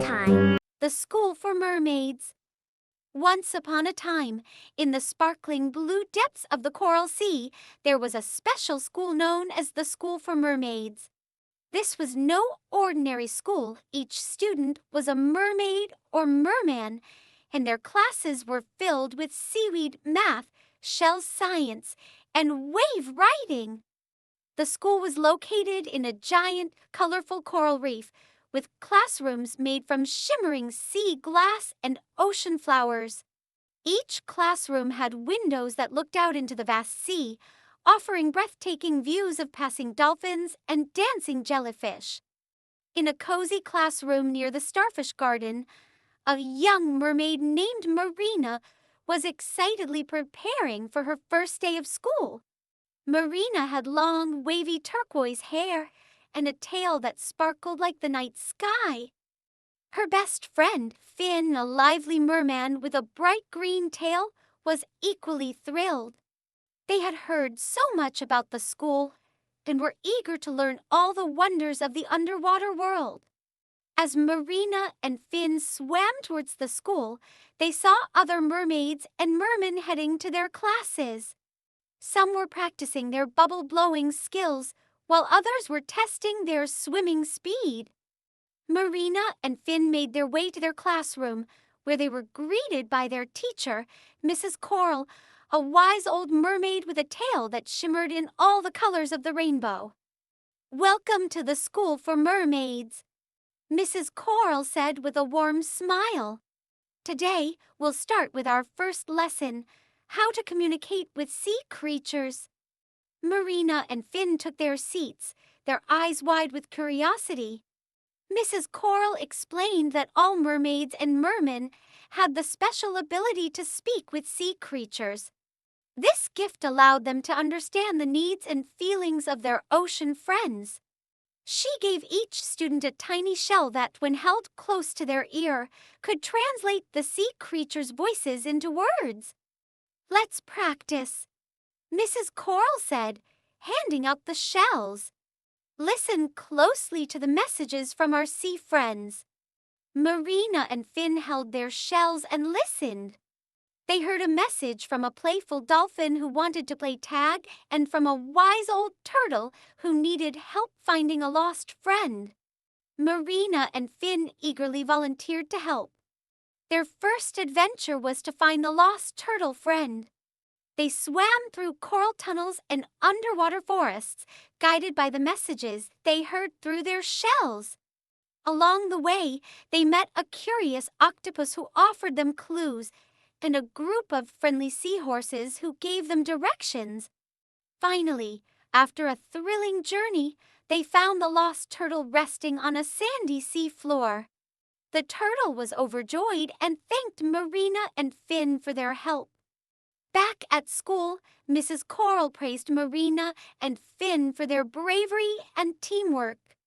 Bedtime, the school for mermaids. Once upon a time, in the sparkling blue depths of the coral sea, there was a special school known as the School for Mermaids. This was no ordinary school. Each student was a mermaid or merman, and their classes were filled with seaweed, math, shell science, and wave riding. The school was located in a giant, colorful coral reef with classrooms made from shimmering sea glass and ocean flowers. Each classroom had windows that looked out into the vast sea, offering breathtaking views of passing dolphins and dancing jellyfish. In a cozy classroom near the starfish garden, a young mermaid named Marina was excitedly preparing for her first day of school. Marina had long, wavy turquoise hair and a tail that sparkled like the night sky. Her best friend, Finn, a lively merman with a bright green tail, was equally thrilled. They had heard so much about the school and were eager to learn all the wonders of the underwater world. As Marina and Finn swam towards the school, they saw other mermaids and mermen heading to their classes. Some were practicing their bubble-blowing skills, while others were testing their swimming speed. Marina and Finn made their way to their classroom, where they were greeted by their teacher, Mrs. Coral, a wise old mermaid with a tail that shimmered in all the colors of the rainbow. "Welcome to the School for Mermaids," Mrs. Coral said with a warm smile. "Today, we'll start with our first lesson, how to communicate with sea creatures." Marina and Finn took their seats, their eyes wide with curiosity. Mrs. Coral explained that all mermaids and mermen had the special ability to speak with sea creatures. This gift allowed them to understand the needs and feelings of their ocean friends. She gave each student a tiny shell that, when held close to their ear, could translate the sea creatures' voices into words. "Let's practice," Mrs. Coral said, handing out the shells. "Listen closely to the messages from our sea friends." Marina and Finn held their shells and listened. They heard a message from a playful dolphin who wanted to play tag and from a wise old turtle who needed help finding a lost friend. Marina and Finn eagerly volunteered to help. Their first adventure was to find the lost turtle friend. They swam through coral tunnels and underwater forests, guided by the messages they heard through their shells. Along the way, they met a curious octopus who offered them clues, and a group of friendly seahorses who gave them directions. Finally, after a thrilling journey, they found the lost turtle resting on a sandy sea floor. The turtle was overjoyed and thanked Marina and Finn for their help. Back at school, Mrs. Coral praised Marina and Finn for their bravery and teamwork.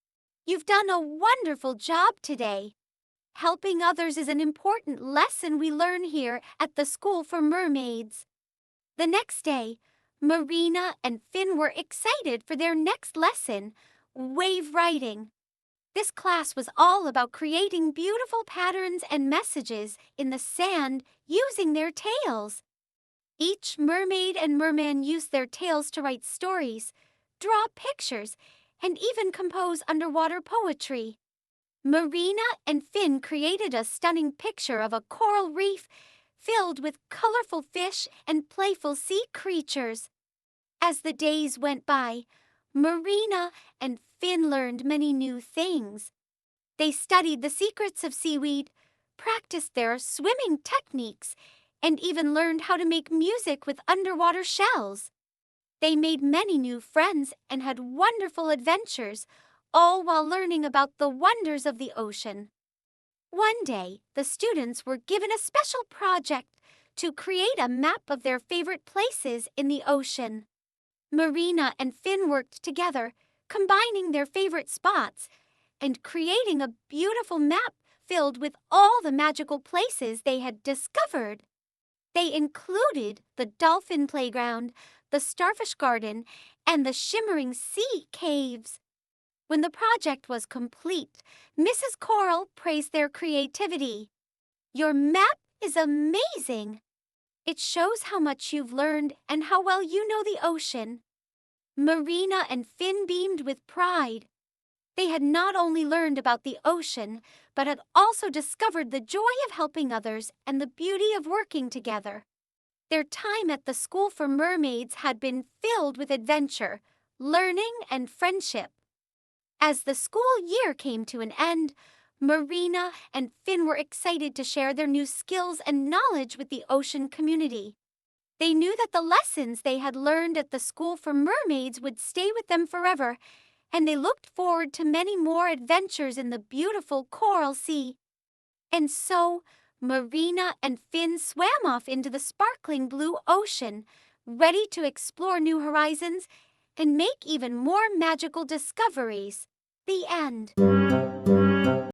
"You've done a wonderful job today. Helping others is an important lesson we learn here at the School for Mermaids." The next day, Marina and Finn were excited for their next lesson, wave riding. This class was all about creating beautiful patterns and messages in the sand using their tails. Each mermaid and merman used their tails to write stories, draw pictures, and even compose underwater poetry. Marina and Finn created a stunning picture of a coral reef filled with colorful fish and playful sea creatures. As the days went by, Marina and Finn learned many new things. They studied the secrets of seaweed, practiced their swimming techniques, and even learned how to make music with underwater shells. They made many new friends and had wonderful adventures, all while learning about the wonders of the ocean. One day, the students were given a special project to create a map of their favorite places in the ocean. Marina and Finn worked together, combining their favorite spots and creating a beautiful map filled with all the magical places they had discovered. They included the dolphin playground, the starfish garden, and the shimmering sea caves. When the project was complete, Mrs. Coral praised their creativity. "Your map is amazing. It shows how much you've learned and how well you know the ocean." Marina and Finn beamed with pride. They had not only learned about the ocean, but had also discovered the joy of helping others and the beauty of working together. Their time at the School for Mermaids had been filled with adventure, learning, and friendship. As the school year came to an end, Marina and Finn were excited to share their new skills and knowledge with the ocean community. They knew that the lessons they had learned at the School for Mermaids would stay with them forever, and they looked forward to many more adventures in the beautiful Coral Sea. And so, Marina and Finn swam off into the sparkling blue ocean, ready to explore new horizons and make even more magical discoveries. The end.